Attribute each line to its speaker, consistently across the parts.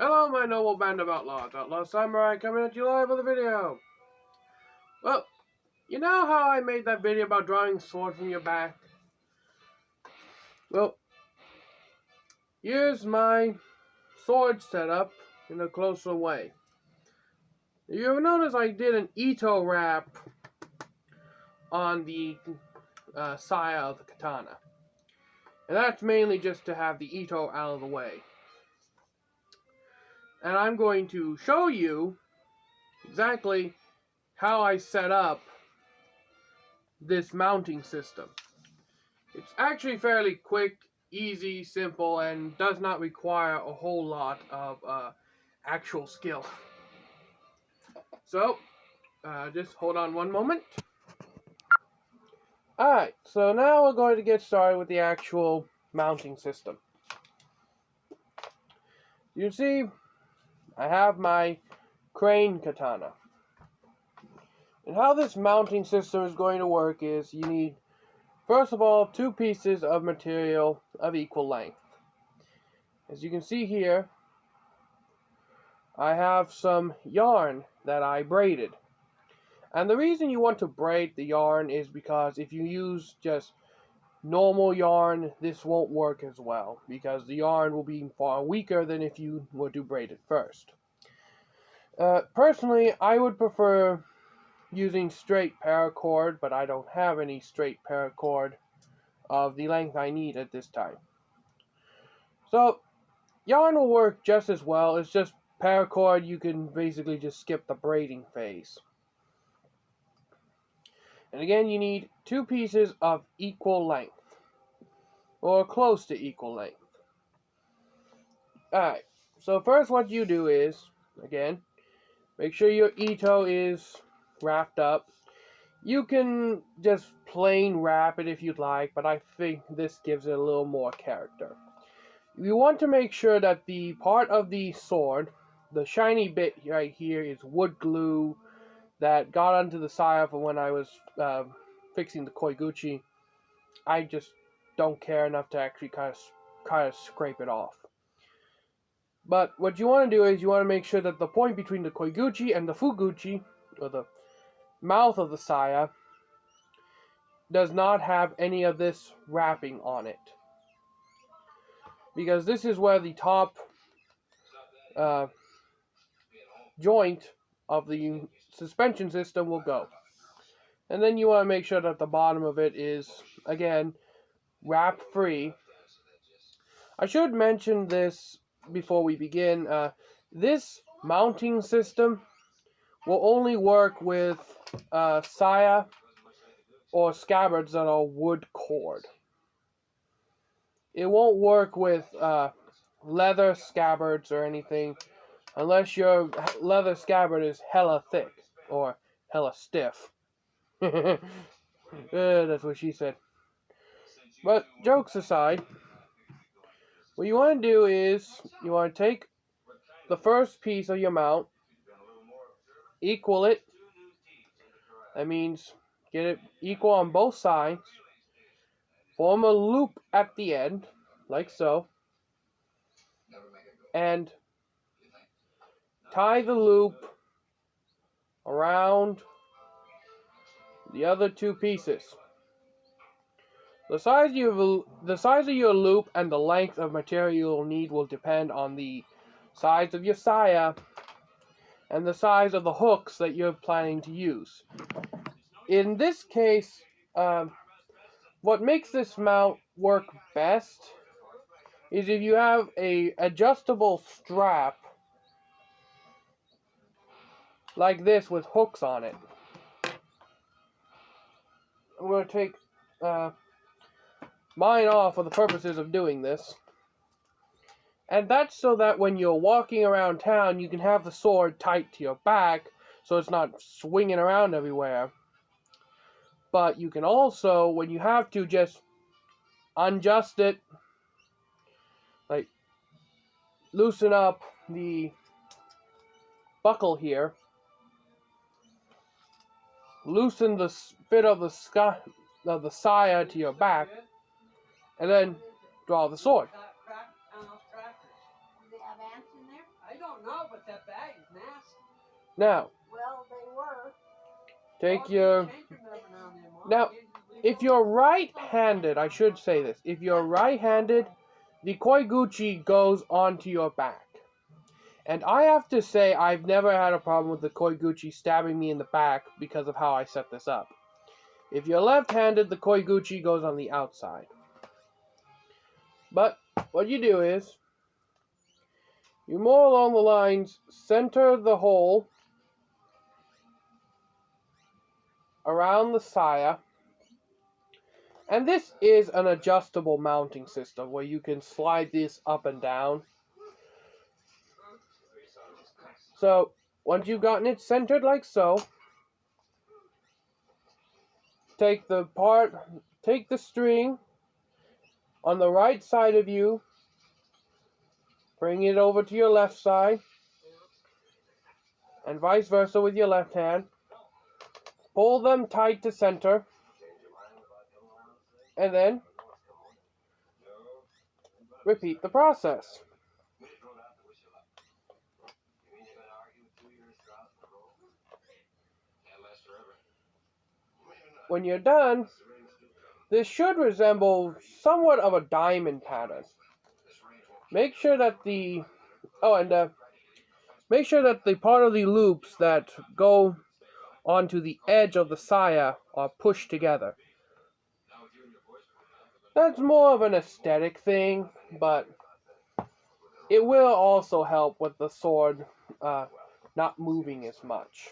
Speaker 1: Hello, my noble band of outlaws. Outlaw Samurai coming at you live with a video. Well, you know how I made that video about drawing a sword from your back? Well, here's my sword setup in a closer way. You'll notice I did an Ito wrap on the saya of the katana. And that's mainly just to have the Ito out of the way. And I'm going to show you exactly how I set up this mounting system. It's actually fairly quick, easy, simple, and does not require a whole lot of actual skill. So, just hold on one moment. Alright, so now we're going to get started with the actual mounting system. You see, I have my crane katana. And how this mounting system is going to work is you need, first of all, 2 pieces of material of equal length. As you can see here, I have some yarn that I braided. And the reason you want to braid the yarn is because if you use just normal yarn, this won't work as well, because the yarn will be far weaker than if you were to braid it first. Personally, I would prefer using straight paracord, but I don't have any straight paracord of the length I need at this time. So, yarn will work just as well. It's just paracord, you can basically just skip the braiding phase. And again, you need 2 pieces of equal length, or close to equal length. Alright, so first what you do is, again, make sure your Ito is wrapped up. You can just plain wrap it if you'd like, but I think this gives it a little more character. You want to make sure that the part of the sword, the shiny bit right here, is wood glue that got onto the saya for when I was fixing the koiguchi. I just don't care enough to actually kind of scrape it off. But what you want to do is you want to make sure that the point between the koiguchi and the fuguchi, or the mouth of the saya, does not have any of this wrapping on it. Because this is where the top joint of the suspension system will go. And then you want to make sure that the bottom of it is, again, wrap free. I should mention this before we begin. This mounting system will only work with saya or scabbards that are wood cord. It won't work with leather scabbards or anything unless your leather scabbard is hella thick or hella stiff. That's what she said. But jokes aside, what you want to do is you want to take the first piece of your mount, equal it. That means get it equal on both sides. Form a loop at the end, like so. And tie the loop around the other 2 pieces. The size of your loop and the length of material you'll need will depend on the size of your saya and the size of the hooks that you're planning to use. In this case, what makes this mount work best is if you have a adjustable strap like this with hooks on it. I'm going to take mine off for the purposes of doing this. And that's so that when you're walking around town, you can have the sword tight to your back so it's not swinging around everywhere. But you can also, when you have to, just adjust it, like loosen up the buckle here, loosen the fit of the saya to your back, and then draw the sword.
Speaker 2: ants in there?
Speaker 3: I don't know, but that bag is nasty.
Speaker 1: Now,
Speaker 2: Well, they were.
Speaker 1: take
Speaker 3: Oh,
Speaker 1: your...
Speaker 3: change them every now and then, Mom.
Speaker 1: Now,
Speaker 3: Can't just leave
Speaker 1: if
Speaker 3: them.
Speaker 1: you're right-handed, I should say this. If you're right-handed, the Koiguchi goes onto your back. And I have to say, I've never had a problem with the Koiguchi stabbing me in the back because of how I set this up. If you're left-handed, the Koiguchi goes on the outside. But what you do is, you more along the lines, center the hole around the saya. And this is an adjustable mounting system where you can slide this up and down. So, once you've gotten it centered like so, take the string on the right side of you, bring it over to your left side, and vice versa with your left hand. Pull them tight to center, and then repeat the process. When you're done, this should resemble somewhat of a diamond pattern. Make sure that the make sure that the part of the loops that go onto the edge of the saya are pushed together. That's more of an aesthetic thing, but it will also help with the sword not moving as much.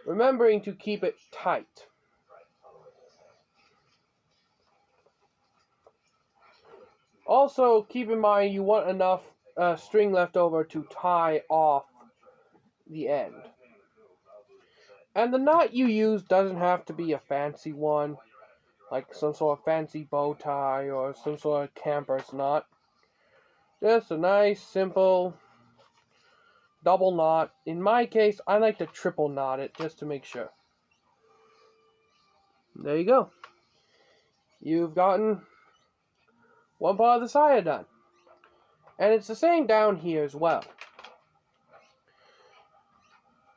Speaker 1: Remembering to keep it tight. Also, keep in mind you want enough string left over to tie off the end. And the knot you use doesn't have to be a fancy one, like some sort of fancy bow tie or some sort of camper's knot. Just a nice, simple double knot. In my case, I like to triple knot it just to make sure. There you go. You've gotten one part of the saya done. And it's the same down here as well.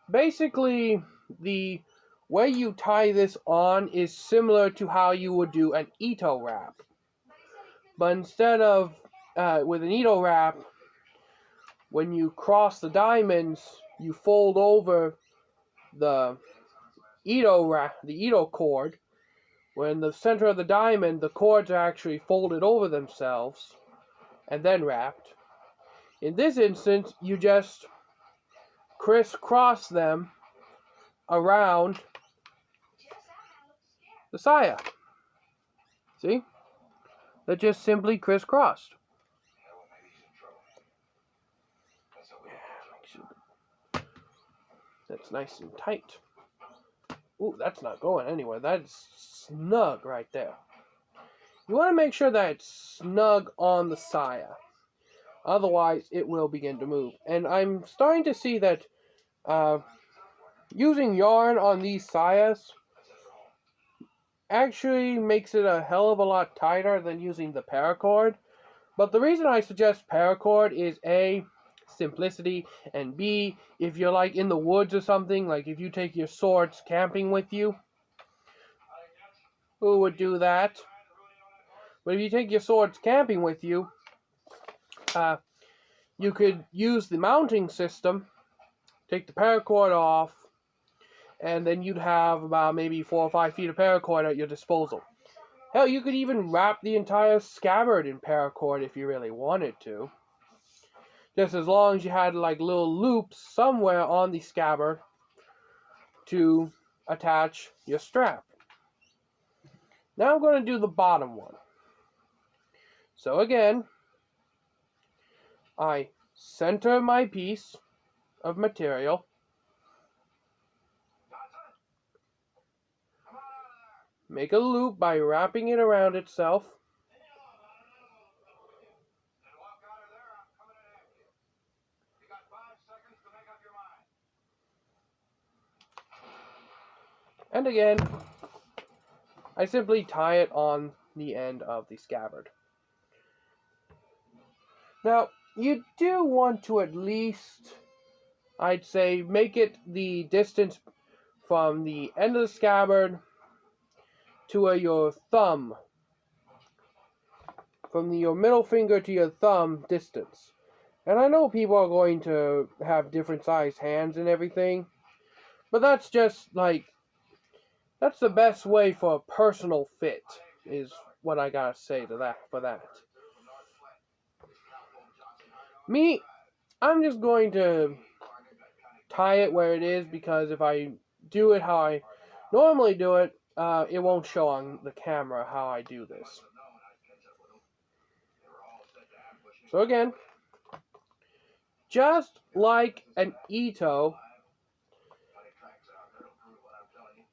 Speaker 1: Basically, the way you tie this on is similar to how you would do an Ito wrap. But instead of with an Ito wrap, when you cross the diamonds, you fold over the Ito cord. Where in the center of the diamond, the cords are actually folded over themselves and then wrapped. In this instance, you just crisscross them around the saya. See? They're just simply crisscrossed. That's nice and tight. Ooh, that's not going anywhere. That's snug right there. You want to make sure that it's snug on the saya. Otherwise, it will begin to move. And I'm starting to see that using yarn on these sayas actually makes it a hell of a lot tighter than using the paracord. But the reason I suggest paracord is A, simplicity, and B, if you're like in the woods or something, like if you take your swords camping with you, who would do that? But if you take your swords camping with you, you could use the mounting system, take the paracord off, and then you'd have about maybe 4 or 5 feet of paracord at your disposal. Hell, you could even wrap the entire scabbard in paracord if you really wanted to. Just as long as you had like little loops somewhere on the scabbard to attach your strap. Now I'm going to do the bottom one. So again, I center my piece of material. Make a loop by wrapping it around itself. And again, I simply tie it on the end of the scabbard. Now, you do want to at least, I'd say, make it the distance from the end of the scabbard to your thumb, from your middle finger to your thumb distance. And I know people are going to have different sized hands and everything, but that's just like, that's the best way for a personal fit, is what I gotta say to that for that. Me, I'm just going to tie it where it is, because if I do it how I normally do it, it won't show on the camera how I do this. So again, just like an Ito,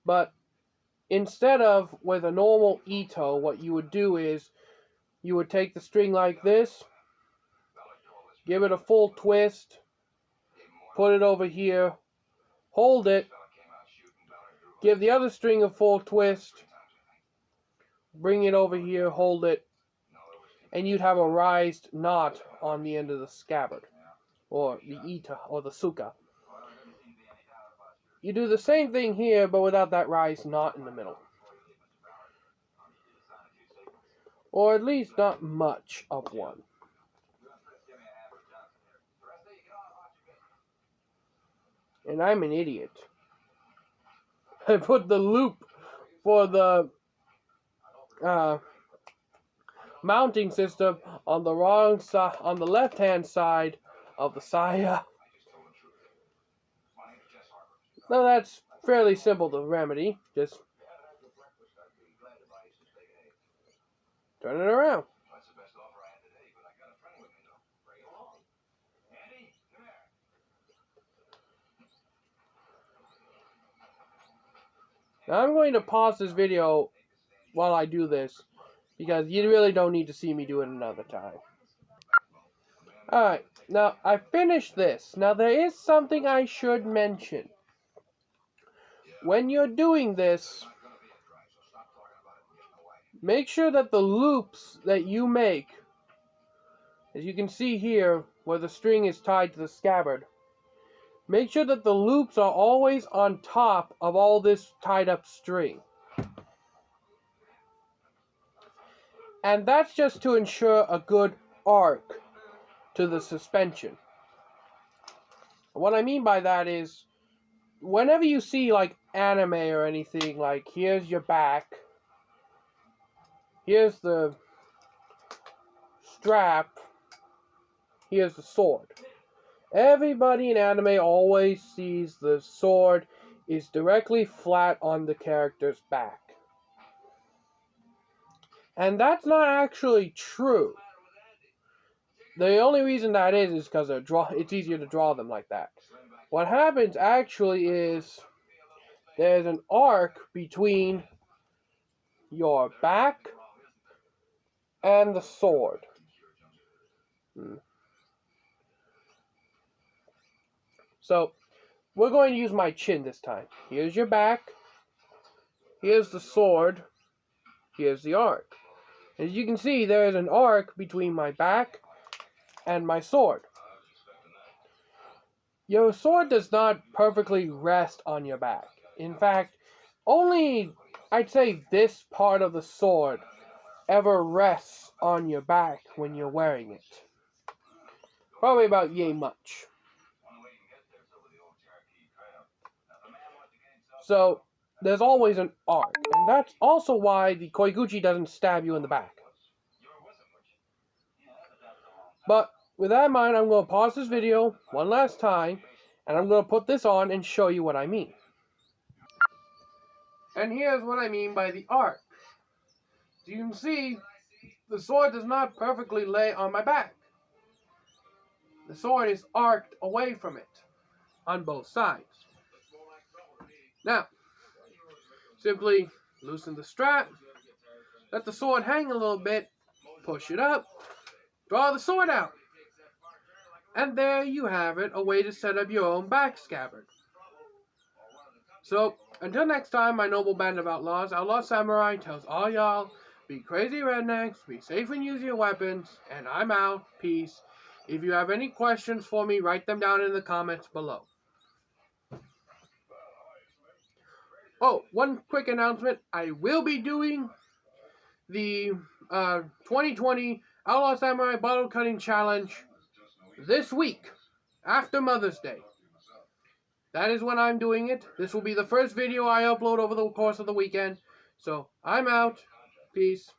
Speaker 1: but instead of with a normal Ito, what you would do is you would take the string like this, give it a full twist, put it over here, hold it, give the other string a full twist, bring it over here, hold it, and you'd have a raised knot on the end of the scabbard, or the ita, or the suka. You do the same thing here, but without that raised knot in the middle. Or at least not much of one. And I'm an idiot. I put the loop for the mounting system on the wrong side, on the left-hand side of the saya. Now that's fairly simple to remedy. Just turn it around. Now I'm going to pause this video while I do this, because you really don't need to see me do it another time. Alright, now I finished this. Now there is something I should mention. When you're doing this, make sure that the loops that you make, as you can see here where the string is tied to the scabbard, make sure that the loops are always on top of all this tied up string. And that's just to ensure a good arc to the suspension. What I mean by that is, whenever you see like anime or anything, like here's your back, here's the strap, here's the sword. Everybody in anime always sees the sword is directly flat on the character's back. And that's not actually true. The only reason that is because it's easier to draw them like that. What happens actually is there's an arc between your back and the sword. So, we're going to use my chin this time. Here's your back. Here's the sword. Here's the arc. As you can see, there is an arc between my back and my sword. Your sword does not perfectly rest on your back. In fact, only, I'd say, this part of the sword ever rests on your back when you're wearing it. Probably about yay much. So, there's always an arc. And that's also why the Koiguchi doesn't stab you in the back. But, with that in mind, I'm going to pause this video one last time, and I'm going to put this on and show you what I mean. And here's what I mean by the arc. As you can see, the sword does not perfectly lay on my back. The sword is arced away from it on both sides. Now, simply loosen the strap, let the sword hang a little bit, push it up, draw the sword out. And there you have it, a way to set up your own back scabbard. So, until next time, my noble band of outlaws, Outlaw Samurai tells all y'all, be crazy rednecks, be safe when using your weapons, and I'm out, peace, If you have any questions for me, write them down in the comments below. Oh, one quick announcement. I will be doing the 2020 Outlaw Samurai Bottle Cutting Challenge this week, after Mother's Day. That is when I'm doing it. This will be the first video I upload over the course of the weekend. So, I'm out. Peace.